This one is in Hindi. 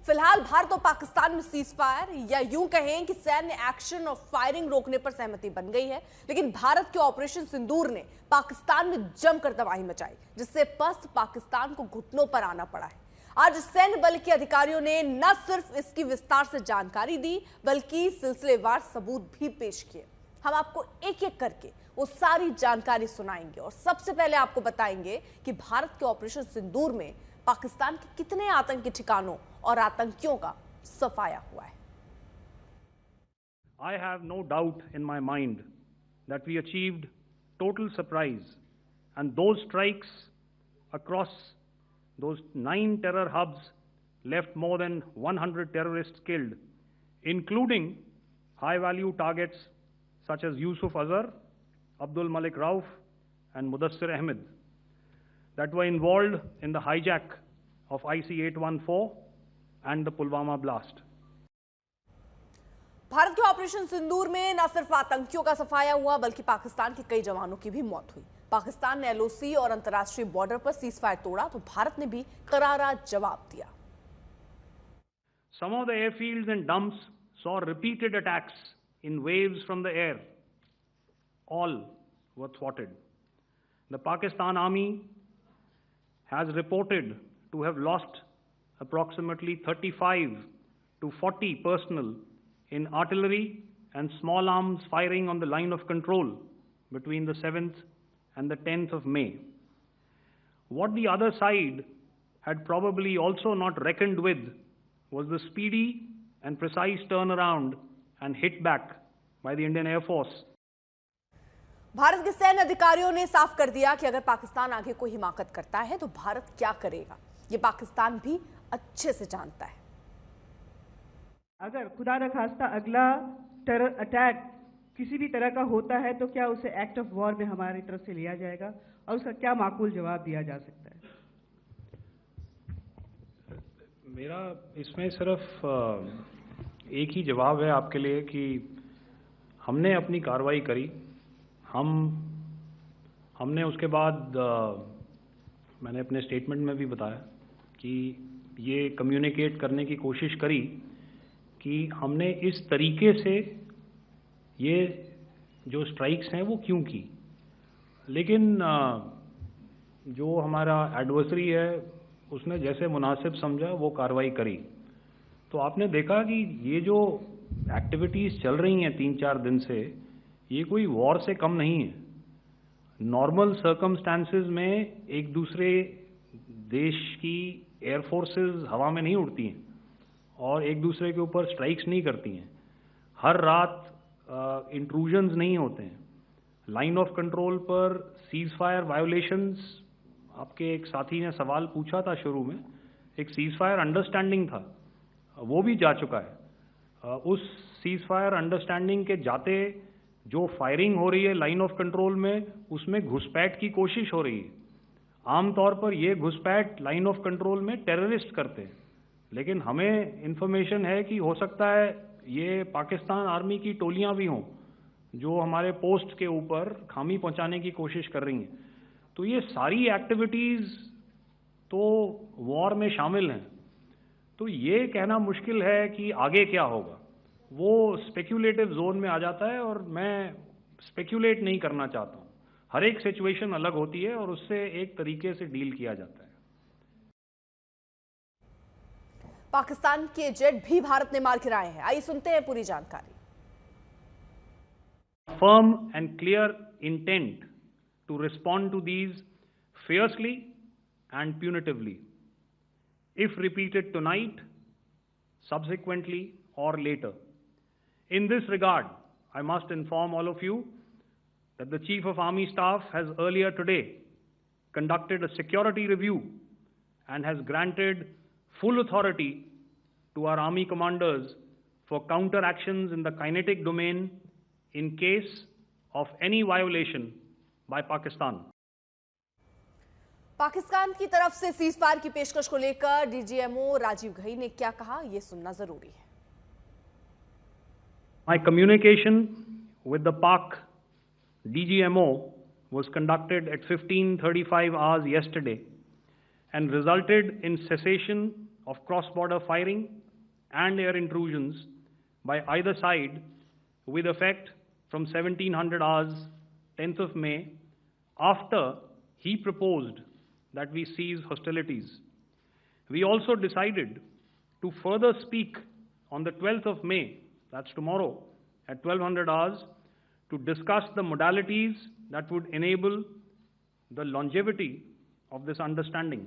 फिलहाल भारत और पाकिस्तान में सीज फायर या यूं कहें कि सैन्य एक्शन और फायरिंग रोकने पर सहमति बन गई है, लेकिन भारत के ऑपरेशन सिंदूर ने पाकिस्तान में जमकर तबाही मचाई, जिससे पस्त पाकिस्तान को घुटनों पर आना पड़ा है। आज सैन्य बल के अधिकारियों ने न सिर्फ इसकी विस्तार से जानकारी दी, बल्कि सिलसिलेवार सबूत भी पेश किए। हम आपको एक एक करके वो सारी जानकारी सुनाएंगे और सबसे पहले आपको बताएंगे कि भारत के ऑपरेशन सिंदूर में पाकिस्तान के कितने आतंकी ठिकानों और आतंकियों का सफाया हुआ है। I have no doubt in my mind that we achieved total surprise, and those strikes across those 9 terror hubs left more than 100 terrorists killed, including high-value targets such as Yusuf Azhar, Abdul Malik Rauf, and Mudassir Ahmed, that were involved in the hijack of IC-814 and the Pulwama blast. Bharat के ऑपरेशन सिंदूर में न सिर्फ आतंकियों का सफाया हुआ, बल्कि पाकिस्तान के कई जवानों की भी मौत हुई। पाकिस्तान ने एलओसी और अंतर्राष्ट्रीय बॉर्डर पर सीज फायर तोड़ा, तो भारत ने भी करारा जवाब दिया। Some of the airfields and dumps saw repeated attacks in waves from the air. All were thwarted. The Pakistan Army has reported to have lost approximately 35 to 40 personnel in artillery and small arms firing on the line of control between the 7th and the 10th of May. What the other side had probably also not reckoned with was the speedy and precise turnaround and hit back by the Indian Air Force. Bharat के सैन्य अधिकारियों ने साफ कर दिया कि अगर पाकिस्तान आगे कोई हिमाकत करता है तो भारत क्या करेगा, ये पाकिस्तान भी अच्छे से जानता है। अगर खुदा न खास्ता अगला टेरर अटैक किसी भी तरह का होता है तो क्या उसे एक्ट ऑफ वॉर में हमारी तरफ से लिया जाएगा और उसका क्या माकूल जवाब दिया जा सकता है? मेरा इसमें सिर्फ एक ही जवाब है आपके लिए कि हमने अपनी कार्रवाई करी। हमने उसके बाद मैंने अपने स्टेटमेंट में भी बताया कि ये कम्युनिकेट करने की कोशिश करी कि हमने इस तरीके से ये जो स्ट्राइक्स हैं वो क्यों की, लेकिन जो हमारा एडवर्सरी है उसने जैसे मुनासिब समझा वो कार्रवाई करी। तो आपने देखा कि ये जो एक्टिविटीज़ चल रही हैं 3-4 दिन से, ये कोई वॉर से कम नहीं है। नॉर्मल सर्कमस्टांसेस में एक दूसरे देश की एयरफोर्सेस हवा में नहीं उड़ती हैं और एक दूसरे के ऊपर स्ट्राइक्स नहीं करती हैं। हर रात इंट्रूजन्स नहीं होते हैं। लाइन ऑफ कंट्रोल पर सीज फायर वायोलेशंस, आपके एक साथी ने सवाल पूछा था शुरू में, एक सीज फायर अंडरस्टैंडिंग था, वो भी जा चुका है। उस सीज फायर अंडरस्टैंडिंग के जाते जो फायरिंग हो रही है लाइन ऑफ कंट्रोल में, उसमें घुसपैठ की कोशिश हो रही है। आमतौर पर ये घुसपैठ लाइन ऑफ कंट्रोल में टेररिस्ट करते हैं, लेकिन हमें इंफॉर्मेशन है कि हो सकता है ये पाकिस्तान आर्मी की टोलियां भी हों जो हमारे पोस्ट के ऊपर खामी पहुंचाने की कोशिश कर रही हैं। तो ये सारी एक्टिविटीज़ तो वॉर में शामिल हैं। तो ये कहना मुश्किल है कि आगे क्या होगा, वो स्पेक्यूलेटिव जोन में आ जाता है और मैं स्पेक्यूलेट नहीं करना चाहता हूँ। हर एक सिचुएशन अलग होती है और उससे एक तरीके से डील किया जाता है। पाकिस्तान के जेट भी भारत ने मार गिराए हैं, आइए सुनते हैं पूरी जानकारी। Firm and clear intent to respond to these fiercely and punitively, if repeated tonight, subsequently, or later. In this regard, I must inform all of you that the Chief of Army Staff has earlier today conducted a security review and has granted full authority to our Army commanders for counter actions in the kinetic domain in case of any violation by Pakistan. Pakistan की तरफ से सीज फायर की पेशकश को लेकर डीजीएमओ राजीव घई ने क्या कहा, यह सुनना जरूरी है। My communication with the Pak DGMO was conducted at 15:35 hours yesterday and resulted in cessation of cross-border firing and air intrusions by either side with effect from 1700 hours 10th of May, after he proposed that we cease hostilities. We also decided to further speak on the 12th of May, that's tomorrow, at 1200 hours, to discuss the modalities that would enable the longevity of this understanding.